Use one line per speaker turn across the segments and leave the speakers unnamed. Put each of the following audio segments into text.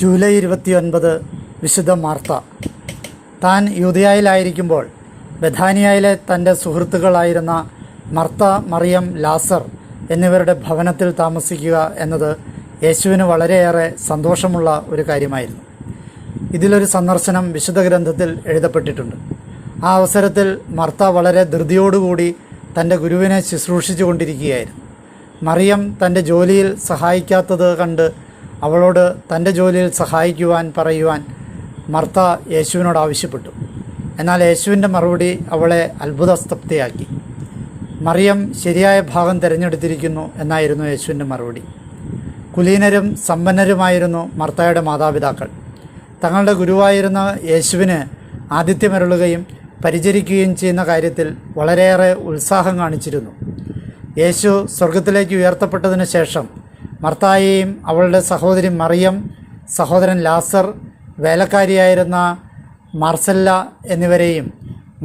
July 29 വിശുദ്ധ Martha. താൻ യൂദയായിലായിരിക്കുമ്പോൾ ബഥാനിയയിലെ തൻ്റെ സുഹൃത്തുക്കളായിരുന്ന മർത്ത, മറിയം, ലാസർ എന്നിവരുടെ ഭവനത്തിൽ താമസിക്കുക എന്നത് യേശുവിന് വളരെയേറെ സന്തോഷമുള്ള ഒരു കാര്യമായിരുന്നു. ഇതിലൊരു സന്ദർശനം വിശുദ്ധ ഗ്രന്ഥത്തിൽ എഴുതപ്പെട്ടിട്ടുണ്ട്. ആ അവസരത്തിൽ മർത്ത വളരെ ധൃതിയോടുകൂടി തൻ്റെ ഗുരുവിനെ ശുശ്രൂഷിച്ചു കൊണ്ടിരിക്കുകയായിരുന്നു. മറിയം തൻ്റെ ജോലിയിൽ സഹായിക്കാത്തത് കണ്ട് അവളോട് തൻ്റെ ജോലിയിൽ സഹായിക്കുവാൻ പറയുവാൻ മർത്ത യേശുവിനോട് ആവശ്യപ്പെട്ടു. എന്നാൽ യേശുവിൻ്റെ മറുപടി അവളെ അത്ഭുതസ്തബ്ധയാക്കി. മറിയം ശരിയായ ഭാഗം തിരഞ്ഞെടുത്തിരിക്കുന്നു എന്നായിരുന്നു യേശുവിൻ്റെ മറുപടി. കുലീനരും സമ്പന്നരുമായിരുന്നു മർത്തയുടെ മാതാപിതാക്കൾ. തങ്ങളുടെ ഗുരുവായിരുന്ന യേശുവിന് ആതിഥ്യമരുളുകയും പരിചരിക്കുകയും ചെയ്യുന്ന കാര്യത്തിൽ വളരെയേറെ ഉത്സാഹം കാണിച്ചിരുന്നു. യേശു സ്വർഗത്തിലേക്ക് ഉയർത്തപ്പെട്ടതിന് ശേഷം മർത്തായെയും അവളുടെ സഹോദരി മറിയം, സഹോദരൻ ലാസർ, വേലക്കാരിയായിരുന്ന മാർസല്ല എന്നിവരെയും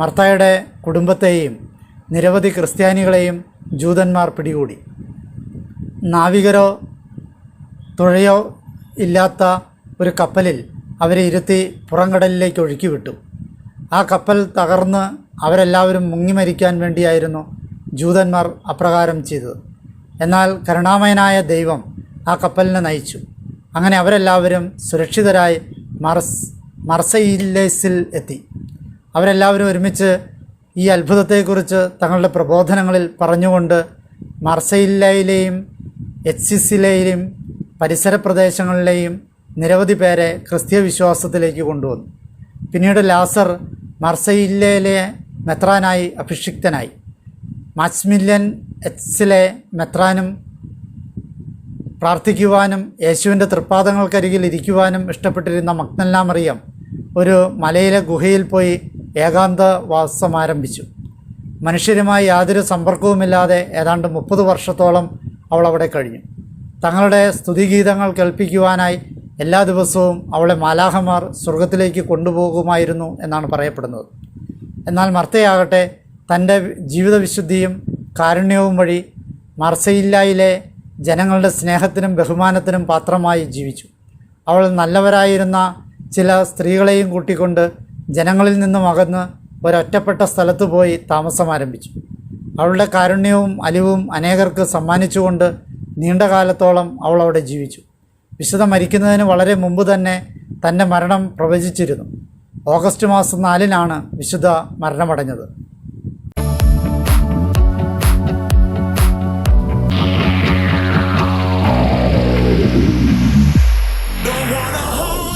മർത്തായുടെ കുടുംബത്തെയും നിരവധി ക്രിസ്ത്യാനികളെയും ജൂതന്മാർ പിടികൂടി. നാവികരോ തുഴയോ ഇല്ലാത്ത ഒരു കപ്പലിൽ അവരെ ഇരുത്തി പുറംകടലിലേക്ക് ഒഴുക്കിവിട്ടു. ആ കപ്പൽ തകർന്ന് അവരെല്ലാവരും മുങ്ങിമരിക്കാൻ വേണ്ടിയായിരുന്നു ജൂതന്മാർ അപ്രകാരം ചെയ്തത്. എന്നാൽ കരുണാമയനായ ദൈവം ആ കപ്പലിനെ നയിച്ചു. അങ്ങനെ അവരെല്ലാവരും സുരക്ഷിതരായി മർസയിലേസിൽ എത്തി. അവരെല്ലാവരും ഒരുമിച്ച് ഈ അത്ഭുതത്തെക്കുറിച്ച് തങ്ങളുടെ പ്രബോധനങ്ങളിൽ പറഞ്ഞുകൊണ്ട് മർസയില്ലയിലെയും എച്ചിസിലെയും പരിസര പ്രദേശങ്ങളിലെയും നിരവധി പേരെ ക്രിസ്തീയ വിശ്വാസത്തിലേക്ക് കൊണ്ടുവന്നു. പിന്നീട് ലാസർ മർസയില്ലയിലെ മെത്രാനായി അഭിഷിക്തനായി. മാക്സിമില്യൻ എച്ചിലെ മെത്രാനും പ്രാർത്ഥിക്കുവാനും യേശുവിൻ്റെ തൃപ്പാദങ്ങൾക്കരികിൽ ഇരിക്കുവാനും ഇഷ്ടപ്പെട്ടിരുന്ന മഗ്ദലന മറിയം ഒരു മലയിലെ ഗുഹയിൽ പോയി ഏകാന്തവാസം ആരംഭിച്ചു. മനുഷ്യരുമായി യാതൊരു സമ്പർക്കവുമില്ലാതെ ഏതാണ്ട് 30 വർഷത്തോളം അവൾ അവിടെ കഴിഞ്ഞു. തങ്ങളുടെ സ്തുതിഗീതങ്ങൾ കേൾപ്പിക്കുവാനായി എല്ലാ ദിവസവും അവളെ മാലാഖമാർ സ്വർഗത്തിലേക്ക് കൊണ്ടുപോകുമായിരുന്നു എന്നാണ് പറയപ്പെടുന്നത്. എന്നാൽ മർത്തയാകട്ടെ തൻ്റെ ജീവിതവിശുദ്ധിയും കാരുണ്യവും വഴി മർസയില്ലയിലെ ജനങ്ങളുടെ സ്നേഹത്തിനും ബഹുമാനത്തിനും പാത്രമായി ജീവിച്ചു. അവൾ നല്ലവരായിരുന്ന ചില സ്ത്രീകളെയും കൂട്ടിക്കൊണ്ട് ജനങ്ങളിൽ നിന്നും അകന്ന് ഒരൊറ്റപ്പെട്ട സ്ഥലത്ത് പോയി താമസം ആരംഭിച്ചു. അവളുടെ കാരുണ്യവും അലിവും അനേകർക്ക് സമ്മാനിച്ചുകൊണ്ട് നീണ്ടകാലത്തോളം അവൾ അവിടെ ജീവിച്ചു. വിശുദ്ധ മരിക്കുന്നതിന് വളരെ മുമ്പ് തന്നെ തൻ്റെ മരണം പ്രവചിച്ചിരുന്നു. ഓഗസ്റ്റ് മാസം 4-നാണ് വിശുദ്ധ മരണമടഞ്ഞത്.
Don't wanna hold